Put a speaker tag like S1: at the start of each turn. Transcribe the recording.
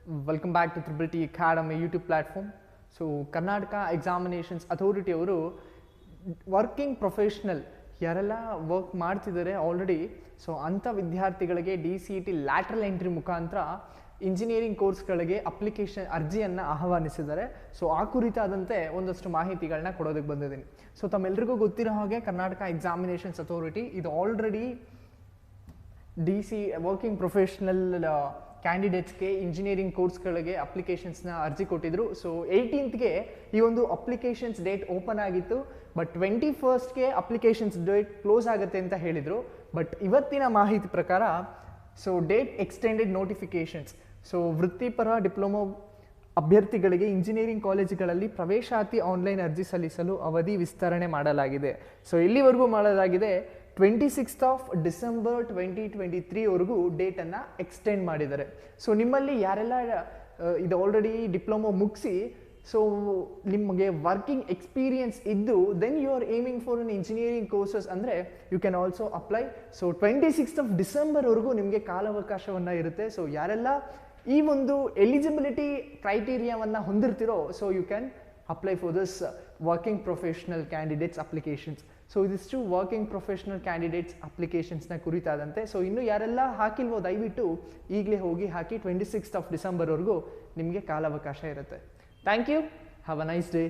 S1: Welcome back to Triple T Academy YouTube platform. So Karnataka examinations authority ಅವರು working professional ಯಾರೆಲ್ಲ work ಮಾಡ್ತಿದ್ದಾರೆ already, so ಅಂಥ ವಿದ್ಯಾರ್ಥಿಗಳಿಗೆ DCET lateral entry ಮುಖಾಂತರ engineering ಕೋರ್ಸ್ಗಳಿಗೆ ಅಪ್ಲಿಕೇಶನ್ ಅರ್ಜಿಯನ್ನು ಆಹ್ವಾನಿಸಿದ್ದಾರೆ. ಸೊ ಆ ಕುರಿತಾದಂತೆ ಒಂದಷ್ಟು ಮಾಹಿತಿಗಳನ್ನ ಕೊಡೋದಕ್ಕೆ ಬಂದಿದ್ದೀನಿ. ಸೊ ತಮ್ಮೆಲ್ಲರಿಗೂ ಗೊತ್ತಿರೋ ಹಾಗೆ ಕರ್ನಾಟಕ ಎಕ್ಸಾಮಿನೇಷನ್ಸ್ ಅಥಾರಿಟಿ ಇದು ಆಲ್ರೆಡಿ ವರ್ಕಿಂಗ್ ಪ್ರೊಫೆಷ್ನಲ್ ಕ್ಯಾಂಡಿಡೇಟ್ಸ್ಗೆ ಇಂಜಿನಿಯರಿಂಗ್ ಕೋರ್ಸ್ಗಳಿಗೆ ಅಪ್ಲಿಕೇಶನ್ಸ್ನ ಅರ್ಜಿ ಕೊಟ್ಟಿದ್ರು. ಸೊ 18ಗೆ ಈ ಒಂದು ಅಪ್ಲಿಕೇಶನ್ಸ್ ಡೇಟ್ ಓಪನ್ ಆಗಿತ್ತು, ಬಟ್ 21ಗೆ ಅಪ್ಲಿಕೇಶನ್ಸ್ ಡೇಟ್ ಕ್ಲೋಸ್ ಆಗುತ್ತೆ ಅಂತ ಹೇಳಿದರು. ಬಟ್ ಇವತ್ತಿನ ಮಾಹಿತಿ ಪ್ರಕಾರ so date extended notifications, so ವೃತ್ತಿಪರ ಡಿಪ್ಲೊಮೊ ಅಭ್ಯರ್ಥಿಗಳಿಗೆ ಇಂಜಿನಿಯರಿಂಗ್ ಕಾಲೇಜುಗಳಲ್ಲಿ ಪ್ರವೇಶಾತಿ ಆನ್ಲೈನ್ ಅರ್ಜಿ ಸಲ್ಲಿಸಲು ಅವಧಿ ವಿಸ್ತರಣೆ ಮಾಡಲಾಗಿದೆ. ಸೊ ಇಲ್ಲಿವರೆಗೂ ಮಾಡಲಾಗಿದೆ 26 ಡಿಸೆಂಬರ್ 2023ವರೆಗೂ ಡೇಟನ್ನು ಎಕ್ಸ್ಟೆಂಡ್ ಮಾಡಿದ್ದಾರೆ. ಸೊ ನಿಮ್ಮಲ್ಲಿ ಯಾರೆಲ್ಲ ಇದು ಆಲ್ರೆಡಿ ಡಿಪ್ಲೊಮೊ ಮುಗಿಸಿ ಸೊ ನಿಮಗೆ ವರ್ಕಿಂಗ್ ಎಕ್ಸ್ಪೀರಿಯನ್ಸ್ ಇದ್ದು then you are aiming for an engineering courses ಅಂದರೆ you can also apply. So 26 ಡಿಸೆಂಬರ್ವರೆಗೂ ನಿಮಗೆ ಕಾಲಾವಕಾಶವನ್ನು ಇರುತ್ತೆ. ಸೊ ಯಾರೆಲ್ಲ ಈ ಒಂದು ಎಲಿಜಿಬಿಲಿಟಿ ಕ್ರೈಟೀರಿಯಾವನ್ನು ಹೊಂದಿರ್ತಿರೋ so you can apply for this working professional candidates applications. So ಇದಿಷ್ಟು ವರ್ಕಿಂಗ್ ಪ್ರೊಫೆಷ್ನಲ್ ಕ್ಯಾಂಡಿಡೇಟ್ಸ್ ಅಪ್ಲಿಕೇಶನ್ಸ್ನ ಕುರಿತಾದಂತೆ. ಸೊ ಇನ್ನು ಯಾರೆಲ್ಲ ಹಾಕಿಲ್ವೋ ದಯವಿಟ್ಟು ಈಗಲೇ ಹೋಗಿ ಹಾಕಿ. 26 ಡಿಸೆಂಬರ್ವರೆಗೂ ನಿಮಗೆ ಕಾಲಾವಕಾಶ ಇರುತ್ತೆ. Thank you. Have a nice day.